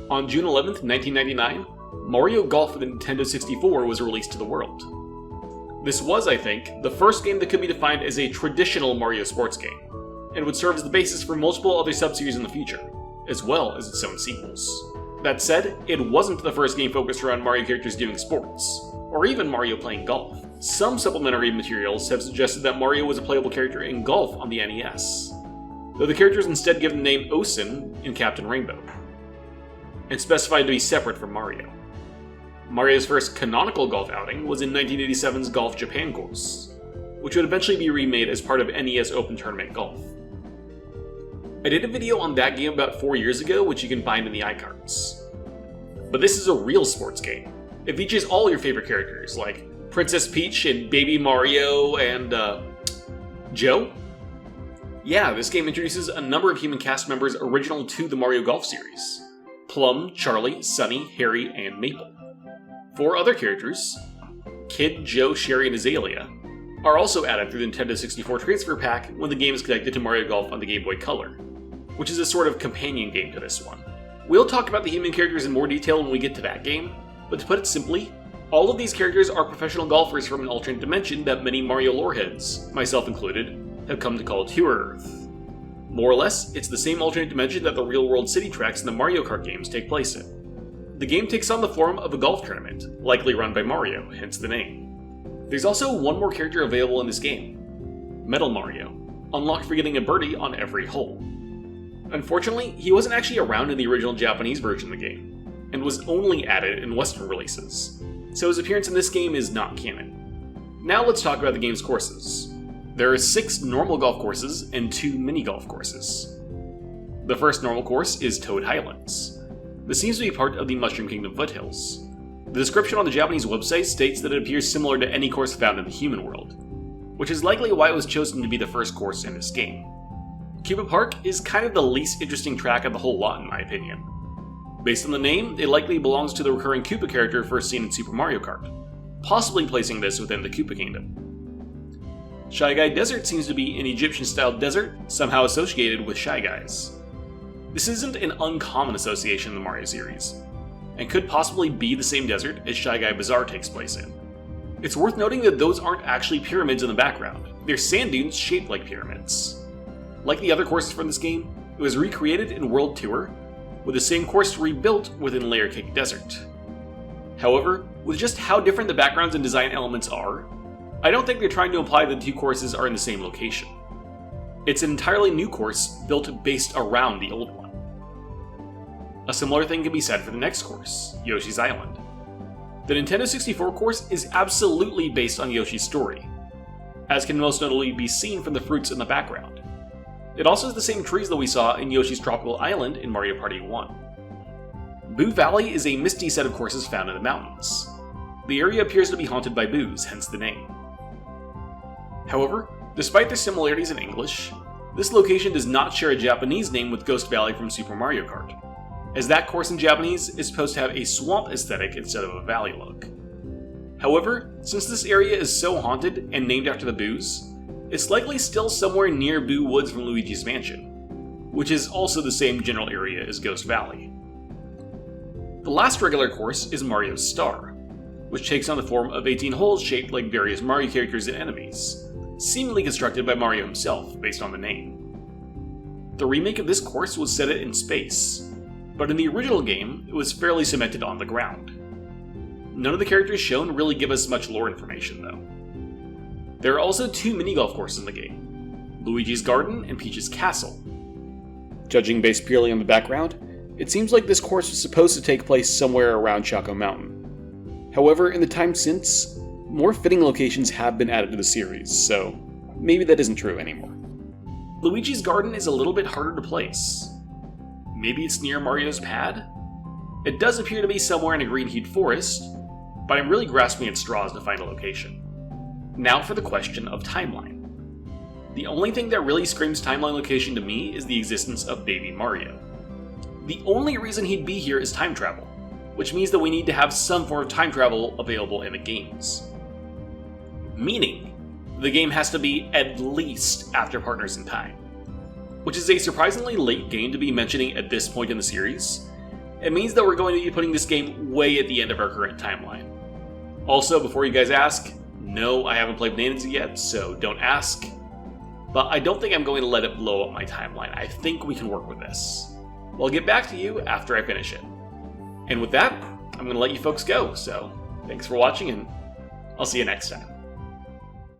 On June 11th, 1999, Mario Golf for the Nintendo 64 was released to the world. This was, I think, the first game that could be defined as a traditional Mario sports game, and would serve as the basis for multiple other sub-series in the future, as well as its own sequels. That said, it wasn't the first game focused around Mario characters doing sports, or even Mario playing golf. Some supplementary materials have suggested that Mario was a playable character in golf on the NES, though the character is instead given the name Osen in Captain Rainbow, and specified to be separate from Mario. Mario's first canonical golf outing was in 1987's Golf Japan course, which would eventually be remade as part of NES Open Tournament Golf. I did a video on that game about 4 years ago, which you can find in the iCards. But this is a real sports game. It features all your favorite characters, like Princess Peach and Baby Mario and, Joe? Yeah, this game introduces a number of human cast members original to the Mario Golf series. Plum, Charlie, Sunny, Harry, and Maple. 4 other characters, Kid, Joe, Sherry, and Azalea, are also added through the Nintendo 64 transfer pack when the game is connected to Mario Golf on the Game Boy Color, which is a sort of companion game to this one. We'll talk about the human characters in more detail when we get to that game, but to put it simply, all of these characters are professional golfers from an alternate dimension that many Mario loreheads, myself included, have come to call Tour-Earth. More or less, it's the same alternate dimension that the real-world city tracks in the Mario Kart games take place in. The game takes on the form of a golf tournament, likely run by Mario, hence the name. There's also one more character available in this game, Metal Mario, unlocked for getting a birdie on every hole. Unfortunately, he wasn't actually around in the original Japanese version of the game, and was only added in Western releases, so his appearance in this game is not canon. Now let's talk about the game's courses. There are 6 normal golf courses and 2 mini golf courses. The first normal course is Toad Highlands. This seems to be part of the Mushroom Kingdom foothills. The description on the Japanese website states that it appears similar to any course found in the human world, which is likely why it was chosen to be the first course in this game. Koopa Park is kind of the least interesting track of the whole lot in my opinion. Based on the name, it likely belongs to the recurring Koopa character first seen in Super Mario Kart, possibly placing this within the Koopa Kingdom. Shy Guy Desert seems to be an Egyptian-style desert, somehow associated with Shy Guys. This isn't an uncommon association in the Mario series, and could possibly be the same desert as Shy Guy Bazaar takes place in. It's worth noting that those aren't actually pyramids in the background, they're sand dunes shaped like pyramids. Like the other courses from this game, it was recreated in World Tour, with the same course rebuilt within Layer Cake Desert. However, with just how different the backgrounds and design elements are, I don't think they're trying to imply that the 2 courses are in the same location. It's an entirely new course built based around the old one. A similar thing can be said for the next course, Yoshi's Island. The Nintendo 64 course is absolutely based on Yoshi's story, as can most notably be seen from the fruits in the background. It also has the same trees that we saw in Yoshi's Tropical Island in Mario Party 1. Boo Valley is a misty set of courses found in the mountains. The area appears to be haunted by boos, hence the name. However, despite their similarities in English, this location does not share a Japanese name with Ghost Valley from Super Mario Kart, as that course in Japanese is supposed to have a swamp aesthetic instead of a valley look. However, since this area is so haunted and named after the boos, it's likely still somewhere near Boo Woods from Luigi's Mansion, which is also the same general area as Ghost Valley. The last regular course is Mario's Star, which takes on the form of 18 holes shaped like various Mario characters and enemies, seemingly constructed by Mario himself based on the name. The remake of this course was set in space, but in the original game, it was fairly cemented on the ground. None of the characters shown really give us much lore information though. There are also 2 mini-golf courses in the game, Luigi's Garden and Peach's Castle. Judging based purely on the background, it seems like this course was supposed to take place somewhere around Choco Mountain. However, in the time since, more fitting locations have been added to the series, so maybe that isn't true anymore. Luigi's Garden is a little bit harder to place. Maybe it's near Mario's pad? It does appear to be somewhere in a green-hued forest, but I'm really grasping at straws to find a location. Now for the question of timeline. The only thing that really screams timeline location to me is the existence of Baby Mario. The only reason he'd be here is time travel, which means that we need to have some form of time travel available in the games. Meaning, the game has to be at least after Partners in Time, which is a surprisingly late game to be mentioning at this point in the series, it means that we're going to be putting this game way at the end of our current timeline. Also, before you guys ask, no, I haven't played Bonanza yet, so don't ask. But I don't think I'm going to let it blow up my timeline. I think we can work with this. I'll get back to you after I finish it. And with that, I'm going to let you folks go, so thanks for watching, and I'll see you next time.